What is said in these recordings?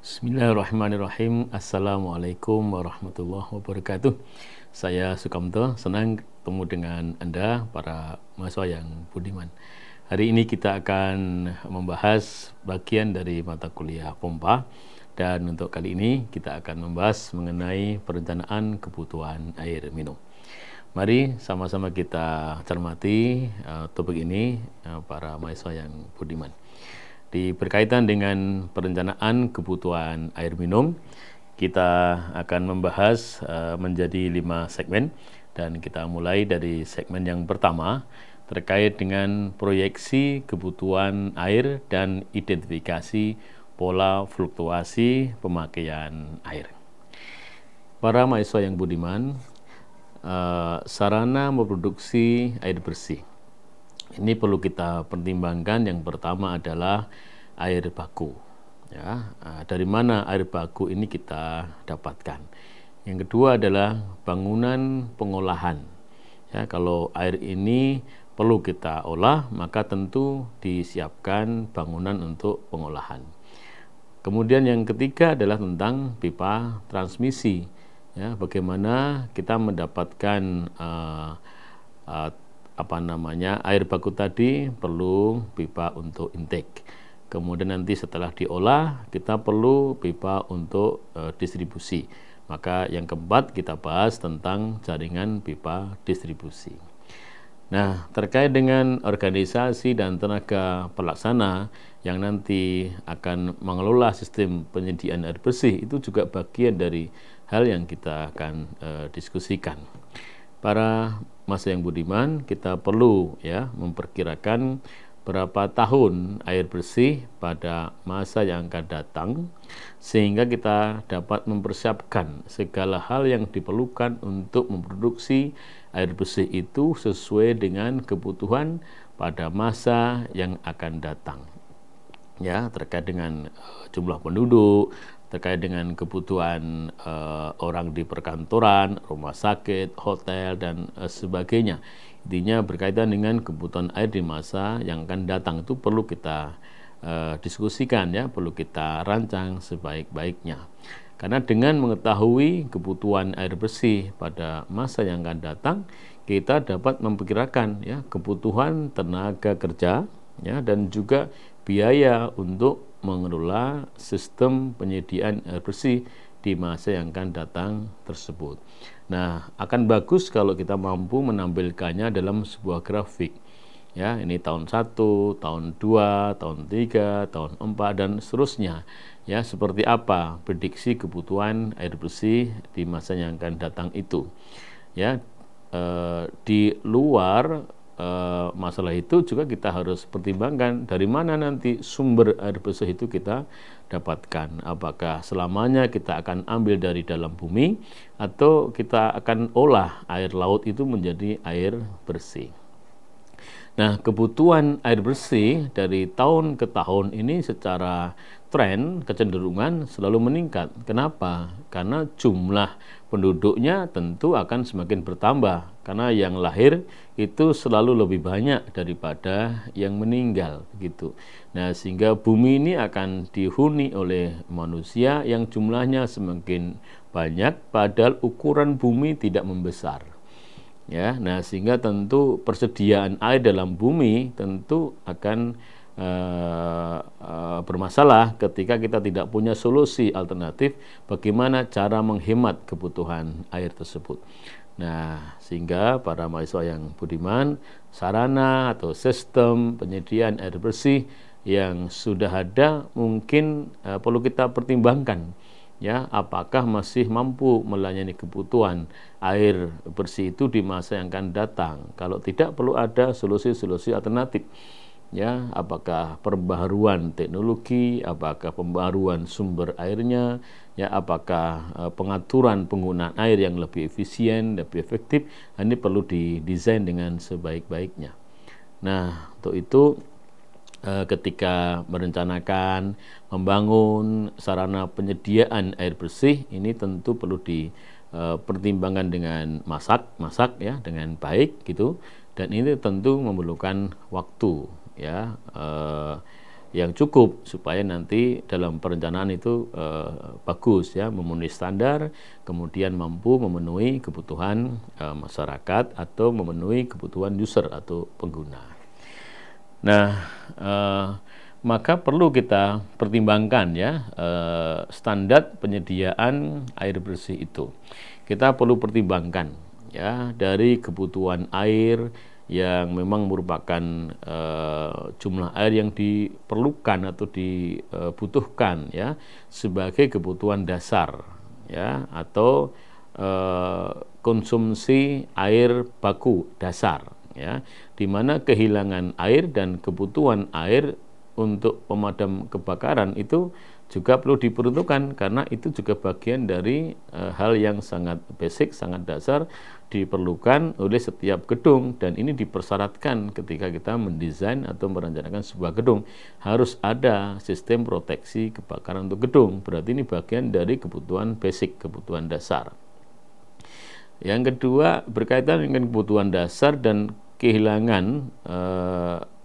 Bismillahirrahmanirrahim. Assalamualaikum warahmatullahi wabarakatuh. Saya Sukamto, senang ketemu dengan Anda para mahasiswa yang budiman. Hari ini kita akan membahas bagian dari mata kuliah pompa, dan untuk kali ini kita akan membahas mengenai perencanaan kebutuhan air minum. Mari sama-sama kita cermati topik ini, para mahasiswa yang budiman. Berkaitan dengan perencanaan kebutuhan air minum, kita akan membahas menjadi 5 segmen, dan kita mulai dari segmen yang pertama terkait dengan proyeksi kebutuhan air dan identifikasi pola fluktuasi pemakaian air. Para mahasiswa yang budiman, sarana memproduksi air bersih ini perlu kita pertimbangkan. Yang pertama adalah air baku. Ya, dari mana air baku ini kita dapatkan? Yang kedua adalah bangunan pengolahan. Ya, kalau air ini perlu kita olah, maka tentu disiapkan bangunan untuk pengolahan. Kemudian yang ketiga adalah tentang pipa transmisi. Ya, bagaimana kita mendapatkan air baku tadi, perlu pipa untuk intake. Kemudian nanti setelah diolah kita perlu pipa untuk distribusi. Maka yang keempat kita bahas tentang jaringan pipa distribusi. Nah, terkait dengan organisasi dan tenaga pelaksana yang nanti akan mengelola sistem penyediaan air bersih, itu juga bagian dari hal yang kita akan diskusikan. Para mahasiswa yang budiman, kita perlu memperkirakan berapa tahun air bersih pada masa yang akan datang, sehingga kita dapat mempersiapkan segala hal yang diperlukan untuk memproduksi air bersih itu sesuai dengan kebutuhan pada masa yang akan datang. Ya, terkait dengan jumlah penduduk, terkait dengan kebutuhan orang di perkantoran, rumah sakit, hotel, dan sebagainya. Intinya berkaitan dengan kebutuhan air di masa yang akan datang, itu perlu kita diskusikan, ya, perlu kita rancang sebaik-baiknya. Karena dengan mengetahui kebutuhan air bersih pada masa yang akan datang, kita dapat memperkirakan kebutuhan tenaga kerja, dan juga biaya untuk mengelola sistem penyediaan air bersih di masa yang akan datang tersebut. Nah, akan bagus kalau kita mampu menampilkannya dalam sebuah grafik. Ya, ini tahun 1, tahun 2, tahun 3, tahun 4, dan seterusnya. Ya, seperti apa prediksi kebutuhan air bersih di masa yang akan datang itu. Ya, di luar masalah itu juga kita harus pertimbangkan dari mana nanti sumber air bersih itu kita dapatkan. Apakah selamanya kita akan ambil dari dalam bumi, atau kita akan olah air laut itu menjadi air bersih. Nah, kebutuhan air bersih dari tahun ke tahun ini secara tren, kecenderungan selalu meningkat. Kenapa? Karena jumlah penduduknya tentu akan semakin bertambah, karena yang lahir itu selalu lebih banyak daripada yang meninggal, gitu. Nah, sehingga bumi ini akan dihuni oleh manusia yang jumlahnya semakin banyak, padahal ukuran bumi tidak membesar. Ya, nah sehingga tentu persediaan air dalam bumi tentu akan bermasalah ketika kita tidak punya solusi alternatif bagaimana cara menghemat kebutuhan air tersebut. Nah, sehingga para mahasiswa yang budiman, sarana atau sistem penyediaan air bersih yang sudah ada mungkin perlu kita pertimbangkan. Ya, apakah masih mampu melayani kebutuhan air bersih itu di masa yang akan datang? Kalau tidak, perlu ada solusi-solusi alternatif. Ya, apakah pembaharuan teknologi, apakah pembaharuan sumber airnya, ya, apakah pengaturan penggunaan air yang lebih efisien, lebih efektif. Ini perlu didesain dengan sebaik-baiknya. Nah, untuk itu ketika merencanakan membangun sarana penyediaan air bersih ini tentu perlu dipertimbangkan dengan masak ya, dengan baik gitu, dan ini tentu memerlukan waktu ya. yang cukup supaya nanti dalam perencanaan itu bagus ya, memenuhi standar, kemudian mampu memenuhi kebutuhan masyarakat atau memenuhi kebutuhan user atau pengguna. Nah, maka perlu kita pertimbangkan ya standar penyediaan air bersih itu. Kita perlu pertimbangkan ya dari kebutuhan air yang memang merupakan jumlah air yang diperlukan atau dibutuhkan ya sebagai kebutuhan dasar ya atau konsumsi air baku dasar ya, di mana kehilangan air dan kebutuhan air untuk pemadam kebakaran itu juga perlu diperuntukkan, karena itu juga bagian dari hal yang sangat basic, sangat dasar diperlukan oleh setiap gedung, dan ini dipersyaratkan ketika kita mendesain atau merencanakan sebuah gedung harus ada sistem proteksi kebakaran untuk gedung. Berarti ini bagian dari kebutuhan basic, kebutuhan dasar. Yang kedua berkaitan dengan kebutuhan dasar dan kehilangan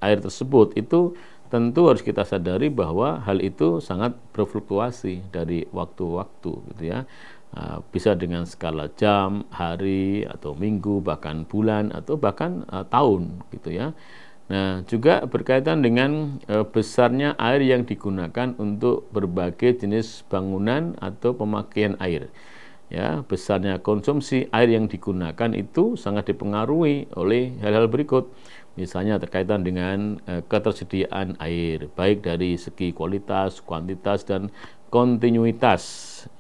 air tersebut, itu tentu harus kita sadari bahwa hal itu sangat berfluktuasi dari waktu-waktu gitu ya. Bisa dengan skala jam, hari atau minggu, bahkan bulan atau bahkan tahun gitu ya. Nah, juga berkaitan dengan besarnya air yang digunakan untuk berbagai jenis bangunan atau pemakaian air. Ya, besarnya konsumsi air yang digunakan itu sangat dipengaruhi oleh hal-hal berikut. Misalnya terkaitan dengan ketersediaan air, baik dari segi kualitas, kuantitas, dan kontinuitas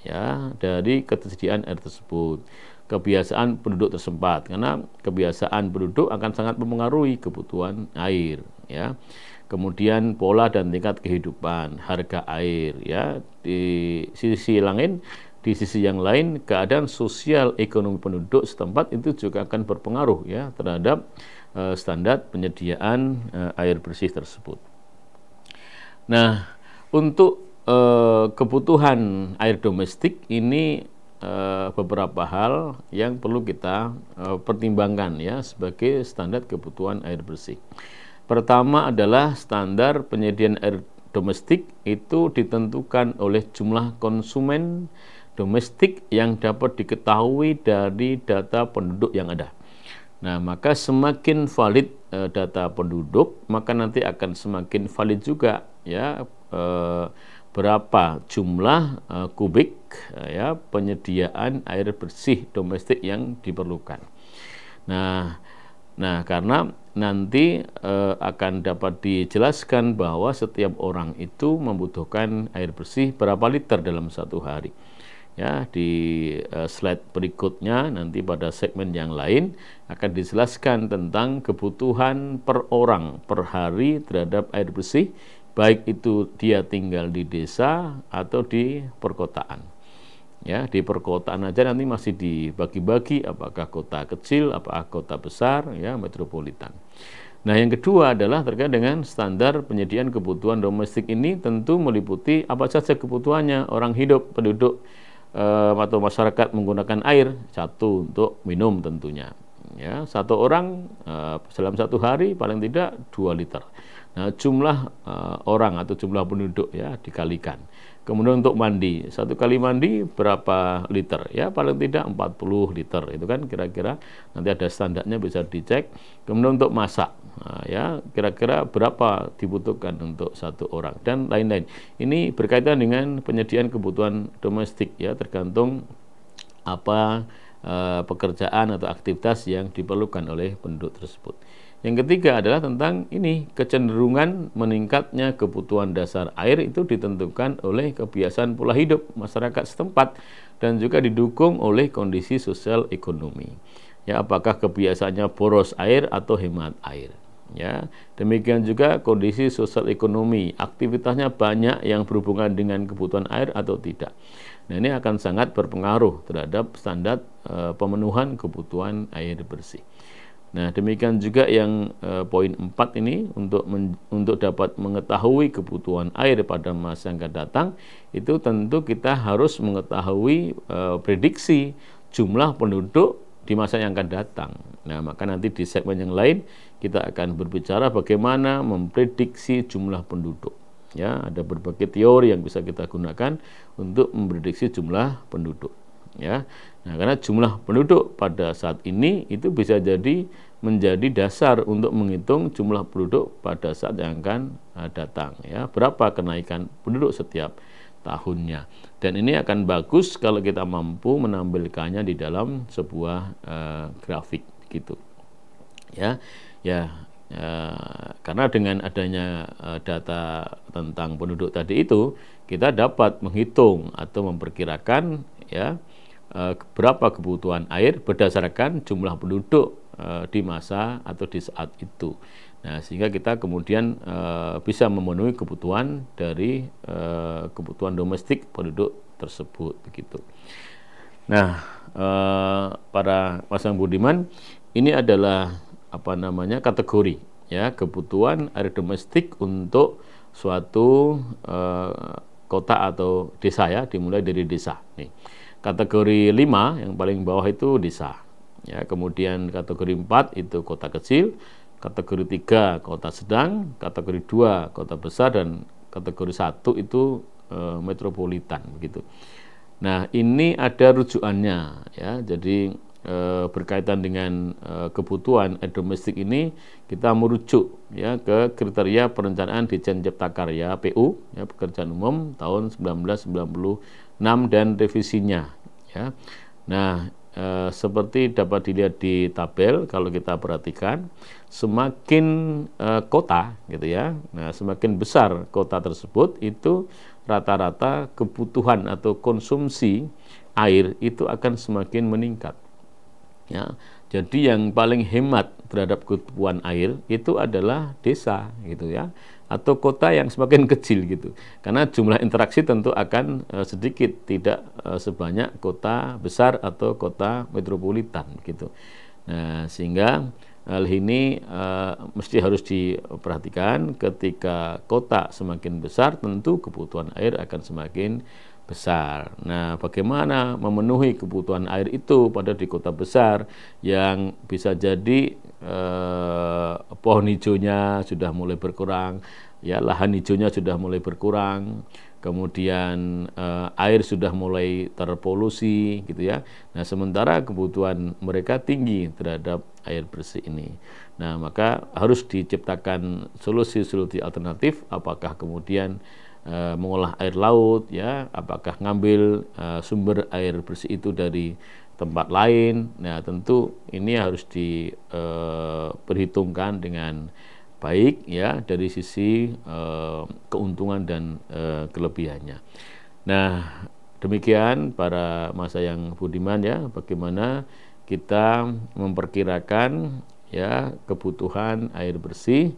ya dari ketersediaan air tersebut. Kebiasaan penduduk setempat, karena kebiasaan penduduk akan sangat mempengaruhi kebutuhan air ya. Kemudian pola dan tingkat kehidupan, harga air ya. Di sisi yang lain, keadaan sosial ekonomi penduduk setempat itu juga akan berpengaruh ya terhadap standar penyediaan air bersih tersebut. Nah, untuk kebutuhan air domestik ini beberapa hal yang perlu kita pertimbangkan ya sebagai standar kebutuhan air bersih. Pertama adalah standar penyediaan air domestik itu ditentukan oleh jumlah konsumen domestik yang dapat diketahui dari data penduduk yang ada. Nah, maka semakin valid data penduduk, maka nanti akan semakin valid juga ya berapa jumlah kubik ya penyediaan air bersih domestik yang diperlukan. Nah, karena nanti akan dapat dijelaskan bahwa setiap orang itu membutuhkan air bersih berapa liter dalam satu hari. Ya, di slide berikutnya nanti pada segmen yang lain akan dijelaskan tentang kebutuhan per orang per hari terhadap air bersih, baik itu dia tinggal di desa atau di perkotaan. Ya, di perkotaan aja nanti masih dibagi-bagi apakah kota kecil, apakah kota besar, ya metropolitan. Nah, yang kedua adalah terkait dengan standar penyediaan kebutuhan domestik ini tentu meliputi apa saja kebutuhannya orang hidup, penduduk atau masyarakat menggunakan air. Satu, untuk minum tentunya ya, satu orang dalam satu hari paling tidak 2 liter. Nah, jumlah orang atau jumlah penduduk ya dikalikan. Kemudian untuk mandi, satu kali mandi berapa liter ya, paling tidak 40 liter. Itu kan kira-kira nanti ada standarnya, bisa dicek. Kemudian untuk masak ya kira-kira berapa dibutuhkan untuk satu orang dan lain-lain. Ini berkaitan dengan penyediaan kebutuhan domestik ya, tergantung apa pekerjaan atau aktivitas yang diperlukan oleh penduduk tersebut. Yang ketiga adalah tentang ini, kecenderungan meningkatnya kebutuhan dasar air itu ditentukan oleh kebiasaan pola hidup masyarakat setempat dan juga didukung oleh kondisi sosial ekonomi. Ya, apakah kebiasaannya boros air atau hemat air. Ya, demikian juga kondisi sosial ekonomi, aktivitasnya banyak yang berhubungan dengan kebutuhan air atau tidak. Nah, ini akan sangat berpengaruh terhadap standar pemenuhan kebutuhan air bersih. Nah, demikian juga yang poin 4 ini, untuk dapat mengetahui kebutuhan air pada masa yang akan datang, itu tentu kita harus mengetahui prediksi jumlah penduduk di masa yang akan datang. Nah, maka nanti di segmen yang lain kita akan berbicara bagaimana memprediksi jumlah penduduk. Ya, ada berbagai teori yang bisa kita gunakan untuk memprediksi jumlah penduduk. Ya, nah karena jumlah penduduk pada saat ini itu bisa jadi menjadi dasar untuk menghitung jumlah penduduk pada saat yang akan datang. Ya, berapa kenaikan penduduk setiap tahunnya. Dan ini akan bagus kalau kita mampu menampilkannya di dalam sebuah grafik gitu. Ya, ya. Karena dengan adanya data tentang penduduk tadi itu, kita dapat menghitung atau memperkirakan ya berapa kebutuhan air berdasarkan jumlah penduduk di masa atau di saat itu. Nah, sehingga kita kemudian bisa memenuhi kebutuhan dari kebutuhan domestik penduduk tersebut begitu. Nah, para Mas Budiman, ini adalah kategori ya kebutuhan air domestik untuk suatu kota atau desa ya, dimulai dari desa nih. Kategori 5 yang paling bawah itu desa ya, kemudian kategori 4 itu kota kecil, kategori 3 kota sedang, kategori 2 kota besar, dan kategori 1 itu metropolitan begitu. Nah, ini ada rujukannya ya. Jadi berkaitan dengan kebutuhan air domestik ini, kita merujuk ya ke kriteria perencanaan Ditjen Cipta Karya PU ya, Pekerjaan Umum tahun 1996 dan revisinya ya. Nah, seperti dapat dilihat di tabel, kalau kita perhatikan semakin kota gitu ya, nah semakin besar kota tersebut, itu rata-rata kebutuhan atau konsumsi air itu akan semakin meningkat. Ya, jadi yang paling hemat terhadap kebutuhan air itu adalah desa gitu ya, atau kota yang semakin kecil gitu. Karena jumlah interaksi tentu akan sedikit, tidak sebanyak kota besar atau kota metropolitan gitu. Nah, sehingga hal ini mesti harus diperhatikan. Ketika kota semakin besar, tentu kebutuhan air akan semakin besar. Nah, bagaimana memenuhi kebutuhan air itu pada di kota besar yang bisa jadi pohon hijaunya sudah mulai berkurang, ya lahan hijaunya sudah mulai berkurang, kemudian air sudah mulai terpolusi gitu ya. Nah, sementara kebutuhan mereka tinggi terhadap air bersih ini. Nah, maka harus diciptakan solusi-solusi alternatif, apakah kemudian mengolah air laut ya, apakah ngambil sumber air bersih itu dari tempat lain. Nah, tentu ini harus diperhitungkan dengan baik ya dari sisi keuntungan dan kelebihannya. Nah, demikian para Mas yang budiman ya, bagaimana kita memperkirakan ya kebutuhan air bersih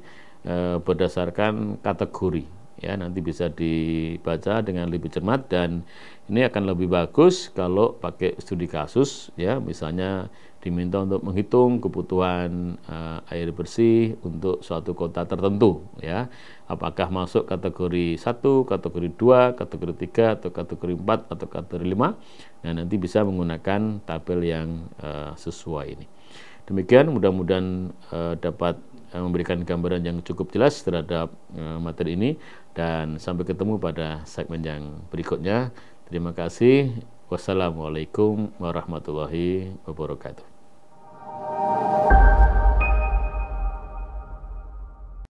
berdasarkan kategori. Ya, nanti bisa dibaca dengan lebih cermat, dan ini akan lebih bagus kalau pakai studi kasus ya, misalnya diminta untuk menghitung kebutuhan air bersih untuk suatu kota tertentu ya, apakah masuk kategori 1, kategori 2, kategori 3, atau kategori 4, atau kategori 5. Nah, nanti bisa menggunakan tabel yang sesuai ini. Demikian, mudah-mudahan dapat memberikan gambaran yang cukup jelas terhadap materi ini, dan sampai ketemu pada segmen yang berikutnya. Terima kasih. Wassalamualaikum warahmatullahi wabarakatuh.